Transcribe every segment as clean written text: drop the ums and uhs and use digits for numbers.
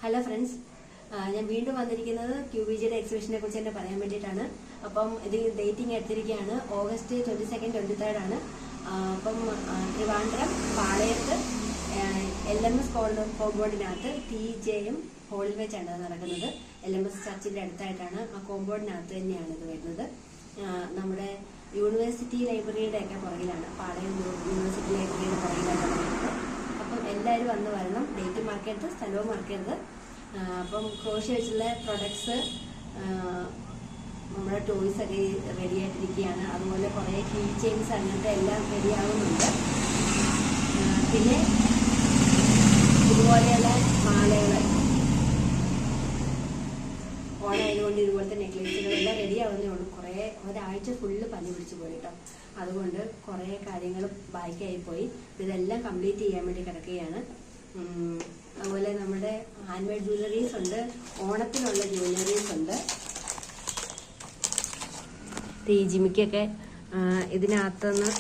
Hello friends, ഞാൻ വീണ്ടും വന്നിരിക്കുന്നത് ക്യൂബിജിയുടെ എക്സിബിഷനെ കുറിച്ച് തന്നെ പറയാൻ വേണ്ടിയിട്ടാണ്. അപ്പം ഇത് ഡേറ്റിംഗ് എടുത്തിരിക്കുകയാണ് ഓഗസ്റ്റ് 22, 23 ആണ്. അപ്പം ട്രിവാൻഡ്രം പാളയത്ത് LMS കോമ്പൗണ്ടിനകത്ത് TJM ഹോളിൽ വെച്ചാണ് നടക്കുന്നത്. LMS ചർച്ചിന്റെ അടുത്തായിട്ടാണ്, ആ കോമ്പൗണ്ടിനകത്ത് തന്നെയാണ് ഇത് വരുന്നത്. നമ്മുടെ യൂണിവേഴ്സിറ്റി ലൈബ്രറിയുടെ ഒക്കെ പുറകിലാണ്, പാളയം യൂണിവേഴ്സിറ്റി ലൈബ്രറിയുടെ പുറകിലാണ് വരുന്നത്. അപ്പം എല്ലാവരും വന്ന് വരണം, ഡേറ്റ് മറക്കരുത്, സ്ഥലവും മറക്കരുത്. അപ്പം ക്രോഷ്യ വെച്ചുള്ള പ്രൊഡക്ട്സ്, നമ്മുടെ ടോയ്സ് ഒക്കെ റെഡി ആയിട്ടിരിക്കുകയാണ്. അതുപോലെ കുറേ കീ ചെയിൻസ് അങ്ങനത്തെ എല്ലാം റെഡി ആവുന്നുണ്ട്. പിന്നെ ഇതുപോലെയുള്ള മാലകൾ, ഓണായതുകൊണ്ട് ഇതുപോലത്തെ നെക്ലേസുകളെല്ലാം റെഡി ആവുന്നേ ഉള്ളൂ. കുറേ ഒരാഴ്ച ഫുള്ള് പനി പിടിച്ചു പോയി കേട്ടോ. അതുകൊണ്ട് കുറേ കാര്യങ്ങൾ ബാക്കിയായി പോയി. ഇതെല്ലാം കംപ്ലീറ്റ് ചെയ്യാൻ വേണ്ടി കിടക്കുകയാണ്. അതുപോലെ നമ്മുടെ ഹാൻഡ് മെയ്ഡ് ജ്വല്ലറീസ് ഉണ്ട്, ഓണത്തിനുള്ള ജ്വല്ലറീസ് ഉണ്ട്. ഈ ജിമിക്കൊക്കെ ഇതിനകത്തുനിന്ന്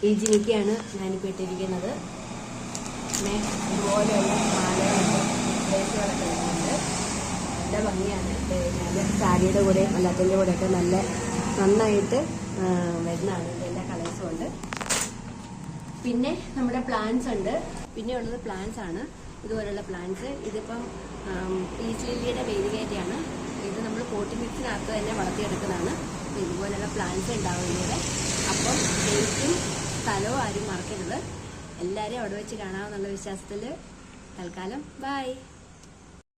ഈ ജിമിക്കാണ് ഞാനിപ്പോൾ ഇട്ടിരിക്കുന്നത്. പിന്നെ ഇതുപോലെയുള്ള മാലകളൊക്കെ നെക്ലേസുകളൊക്കെ വരുന്നുണ്ട്. നല്ല ഭംഗിയാണ്. നല്ല സാരിയുടെ കൂടെ അല്ലാത്തതിൻ്റെ കൂടെയൊക്കെ നല്ല നന്നായിട്ട് വരുന്നതാണ്. എല്ലാ കളേഴ്സും ഉണ്ട്. പിന്നെ നമ്മുടെ പ്ലാന്റ്സ് ഉണ്ട്. പിന്നെ ഉള്ളത് പ്ലാന്റ്സ് ആണ്, ഇതുപോലുള്ള പ്ലാന്റ്സ്. ഇതിപ്പം പീച്ച് ലില്ലിയുടെ വേദികേറ്റയാണ്. ഇത് നമ്മൾ പോട്ടി മിക്സിനകത്ത് തന്നെ വളർത്തിയെടുക്കുന്നതാണ്. ഇതുപോലുള്ള പ്ലാന്റ്സ് ഉണ്ടാവുന്നത്. അപ്പം ഡേറ്റും സ്ഥലവും ആരും മറക്കരുത്. എല്ലാവരെയും അവിടെ വെച്ച് കാണാമെന്നുള്ള വിശ്വാസത്തിൽ തൽക്കാലം ബൈ.